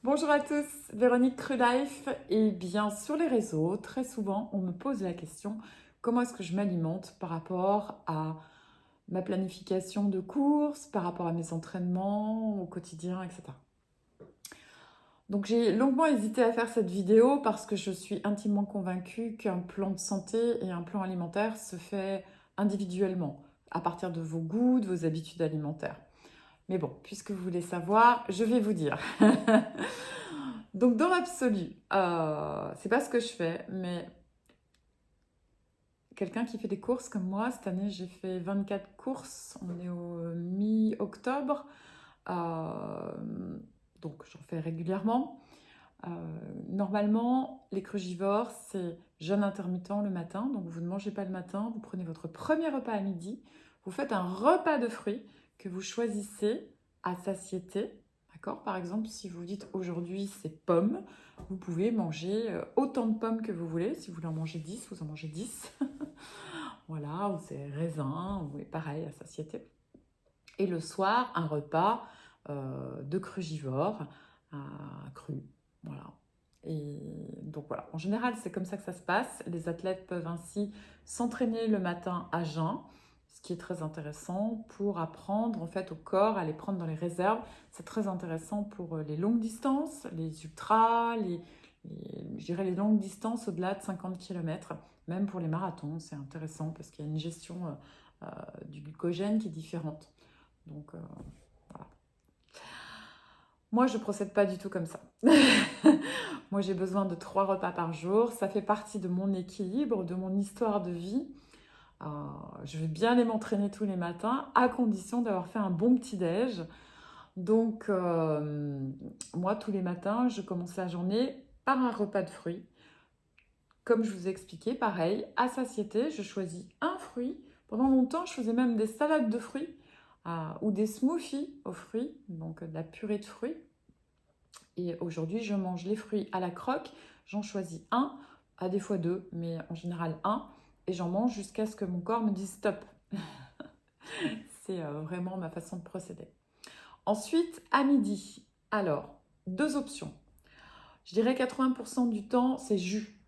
Bonjour à tous, Véronique Crulife. Et bien sur les réseaux, très souvent, on me pose la question comment est-ce que je m'alimente par rapport à ma planification de courses, par rapport à mes entraînements au quotidien, etc. Donc j'ai longuement hésité à faire cette vidéo parce que je suis intimement convaincue qu'un plan de santé et un plan alimentaire se fait individuellement, à partir de vos goûts, de vos habitudes alimentaires. Mais bon, puisque vous voulez savoir, je vais vous dire. Donc dans l'absolu, c'est pas ce que je fais, mais quelqu'un qui fait des courses comme moi, cette année j'ai fait 24 courses, on est au mi-octobre, euh, donc j'en fais régulièrement. Euh, Normalement, les crugivores, c'est jeûne intermittent le matin, donc vous ne mangez pas le matin, vous prenez votre premier repas à midi, vous faites un repas de fruits que vous choisissez à satiété. D'accord. Par exemple, si vous dites aujourd'hui c'est pommes, vous pouvez manger autant de pommes que vous voulez. Si vous voulez en manger 10, vous en mangez 10. Voilà, ou c'est raisin, ou pareil à satiété. Et le soir, un repas de crugivore, cru. Voilà. Et donc voilà, en général, c'est comme ça que ça se passe. Les athlètes peuvent ainsi s'entraîner le matin à jeun, ce qui est très intéressant pour apprendre en fait au corps à les prendre dans les réserves. C'est très intéressant pour les longues distances, les ultras, je dirais les longues distances au-delà de 50 km, même pour les marathons, c'est intéressant parce qu'il y a une gestion du glycogène qui est différente. Donc voilà. Moi, je procède pas du tout comme ça. Moi, j'ai besoin de 3 repas par jour. Ça fait partie de mon équilibre, de mon histoire de vie. Euh, je vais bien aller m'entraîner tous les matins, à condition d'avoir fait un bon petit-déj. Donc, moi, tous les matins, je commence la journée par un repas de fruits. Comme je vous ai expliqué, pareil, à satiété, je choisis un fruit. Pendant longtemps, je faisais même des salades de fruits ou des smoothies aux fruits, donc de la purée de fruits. Et aujourd'hui, je mange les fruits à la croque. J'en choisis un, à des fois deux, mais en général un. Et j'en mange jusqu'à ce que mon corps me dise stop. C'est vraiment ma façon de procéder. Ensuite, à midi. Alors, 2 options. Je dirais 80% du temps, c'est jus.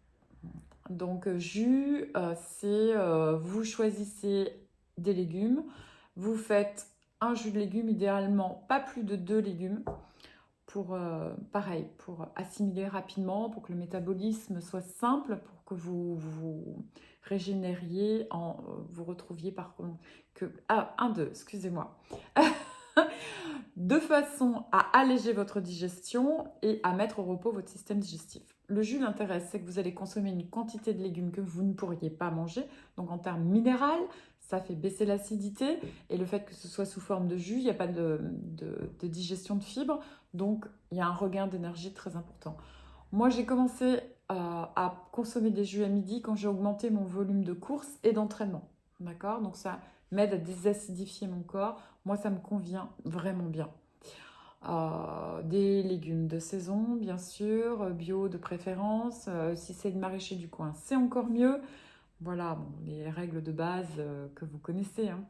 Donc, jus, c'est vous choisissez des légumes. Vous faites un jus de légumes, idéalement pas plus de 2 légumes. Pour, pareil, pour assimiler rapidement, pour que le métabolisme soit simple, pour que vous vous régénériez, vous retrouviez par contre que... Ah, excusez-moi. De façon à alléger votre digestion et à mettre au repos votre système digestif. Le jus, l'intérêt, c'est que vous allez consommer une quantité de légumes que vous ne pourriez pas manger. Donc en termes minéral, ça fait baisser l'acidité. Et le fait que ce soit sous forme de jus, il n'y a pas de digestion de fibres. Donc il y a un regain d'énergie très important. Moi, j'ai commencé à consommer des jus à midi quand j'ai augmenté mon volume de courses et d'entraînement. D'accord. Donc ça m'aide à désacidifier mon corps. Moi, ça me convient vraiment bien. Des légumes de saison, bien sûr, bio de préférence. Si c'est le maraîcher du coin, c'est encore mieux. Voilà, bon, les règles de base que vous connaissez hein,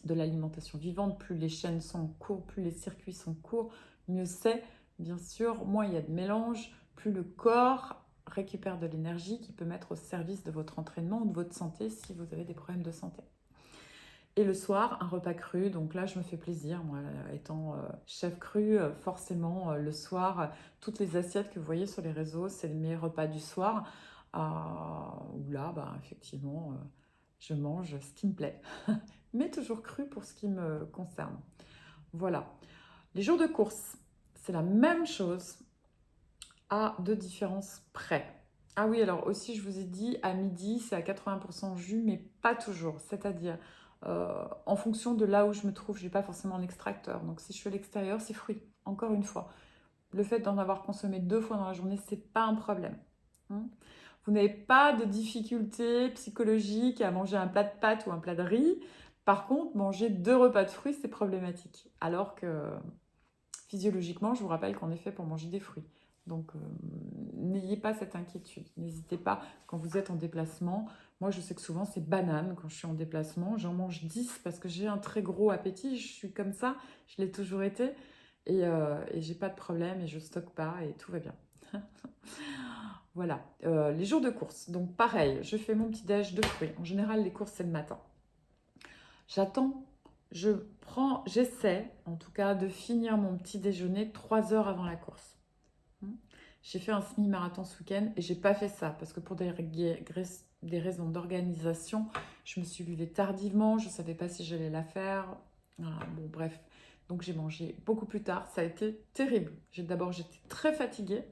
de l'alimentation vivante. Plus les chaînes sont courtes, plus les circuits sont courts, mieux c'est. Bien sûr, moins il y a de mélange, plus le corps récupère de l'énergie qui peut mettre au service de votre entraînement ou de votre santé si vous avez des problèmes de santé. Et le soir, un repas cru. Donc là, je me fais plaisir. Moi, étant chef cru, forcément, le soir, toutes les assiettes que vous voyez sur les réseaux, c'est le meilleur repas du soir. Où là, bah, effectivement, je mange ce qui me plaît. Mais toujours cru pour ce qui me concerne. Voilà. Les jours de course, c'est la même chose à 2 différences près. Ah oui, alors aussi, je vous ai dit, à midi, c'est à 80% jus, mais pas toujours. C'est-à-dire, en fonction de là où je me trouve, je n'ai pas forcément l'extracteur. Donc, si je suis à l'extérieur, c'est fruits. Encore une fois, le fait d'en avoir consommé 2 fois dans la journée, c'est pas un problème. Hein. Vous n'avez pas de difficulté psychologique à manger un plat de pâtes ou un plat de riz. Par contre, manger 2 repas de fruits, c'est problématique. Alors que physiologiquement, je vous rappelle qu'on est fait pour manger des fruits. Donc, n'ayez pas cette inquiétude. N'hésitez pas quand vous êtes en déplacement. Moi, je sais que souvent, c'est banane quand je suis en déplacement. J'en mange 10 parce que j'ai un très gros appétit. Je suis comme ça. Je l'ai toujours été. et j'ai pas de problème et je stocke pas et tout va bien. Voilà, les jours de course. Donc pareil, je fais mon petit déj de fruits. En général, les courses, c'est le matin. J'attends, j'essaie en tout cas de finir mon petit déjeuner 3 heures avant la course. J'ai fait un semi-marathon ce week-end et j'ai pas fait ça parce que pour des raisons d'organisation, je me suis levée tardivement, je savais pas si j'allais la faire. Voilà, bon, bref. Donc j'ai mangé beaucoup plus tard. Ça a été terrible. D'abord, j'étais très fatiguée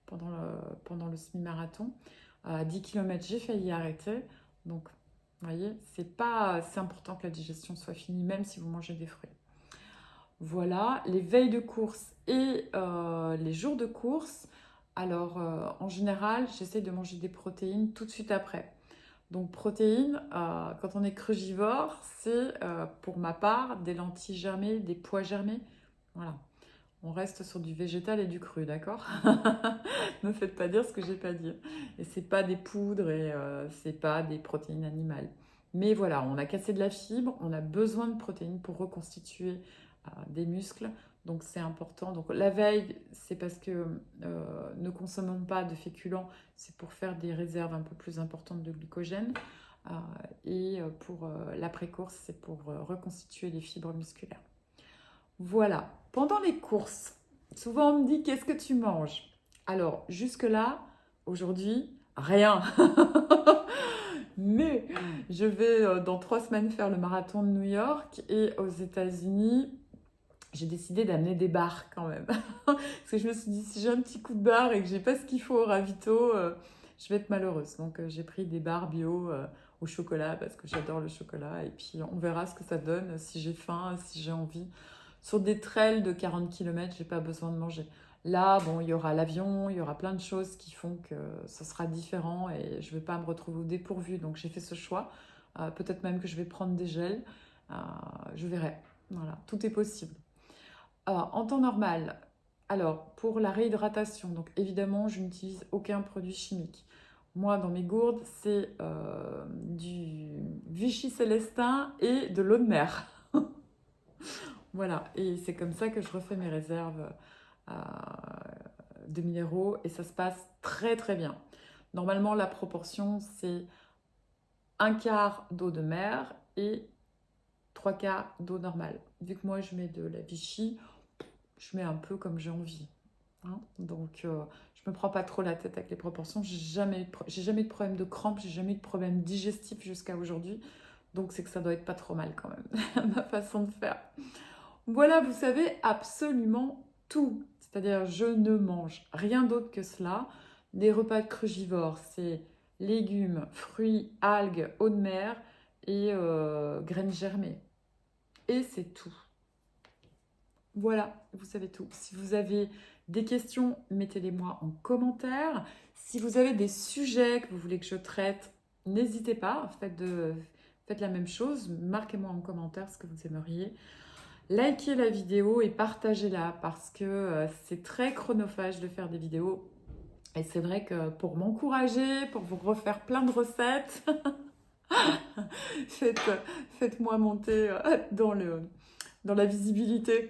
pendant le semi-marathon. À 10 km, j'ai failli arrêter. Donc, vous voyez, c'est important que la digestion soit finie, même si vous mangez des fruits. Voilà, les veilles de course et les jours de course. Alors, en général, j'essaie de manger des protéines tout de suite après. Donc, protéines, quand on est crugivore, c'est pour ma part des lentilles germées, des pois germés. Voilà, on reste sur du végétal et du cru, d'accord? Ne me faites pas dire ce que j'ai pas dit. Et c'est pas des poudres et c'est pas des protéines animales. Mais voilà, on a cassé de la fibre, on a besoin de protéines pour reconstituer des muscles. Donc c'est important. Donc la veille, c'est parce que ne consommons pas de féculents, c'est pour faire des réserves un peu plus importantes de glycogène. Et pour l'après-course, c'est pour reconstituer les fibres musculaires. Voilà. Pendant les courses, souvent on me dit qu'est-ce que tu manges? Alors jusque-là, aujourd'hui, rien. Mais je vais dans 3 semaines faire le marathon de New York et aux États-Unis, j'ai décidé d'amener des bars quand même. Parce que je me suis dit, si j'ai un petit coup de barre et que j'ai pas ce qu'il faut au ravito, je vais être malheureuse. Donc j'ai pris des bars bio au chocolat parce que j'adore le chocolat. Et puis on verra ce que ça donne, si j'ai faim, si j'ai envie. Sur des trails de 40 km, j'ai pas besoin de manger. Là, bon, il y aura l'avion, il y aura plein de choses qui font que ce sera différent et je vais pas me retrouver au dépourvu. Donc j'ai fait ce choix. Peut-être même que je vais prendre des gels. Je verrai. Voilà, tout est possible. En temps normal, alors pour la réhydratation, donc évidemment, je n'utilise aucun produit chimique. Moi, dans mes gourdes, c'est du Vichy Célestin et de l'eau de mer. Voilà, et c'est comme ça que je refais mes réserves euh, de minéraux et ça se passe très très bien. Normalement, la proportion, c'est un quart d'eau de mer et 3 quarts d'eau normale. Vu que moi, je mets de la Vichy, je mets un peu comme j'ai envie. Hein. Donc, je me prends pas trop la tête avec les proportions. J'ai jamais eu de problème de crampes, j'ai jamais eu de problème digestif jusqu'à aujourd'hui. Donc, c'est que ça doit être pas trop mal quand même, ma façon de faire. Voilà, vous savez absolument tout. C'est-à-dire, je ne mange rien d'autre que cela. Des repas de crugivores, c'est légumes, fruits, algues, eau de mer et graines germées. Et c'est tout. Voilà, vous savez tout. Si vous avez des questions, mettez-les-moi en commentaire. Si vous avez des sujets que vous voulez que je traite, n'hésitez pas, faites la même chose. Marquez-moi en commentaire ce que vous aimeriez. Likez la vidéo et partagez-la parce que c'est très chronophage de faire des vidéos. Et c'est vrai que pour m'encourager, pour vous refaire plein de recettes, faites-moi monter dans la visibilité.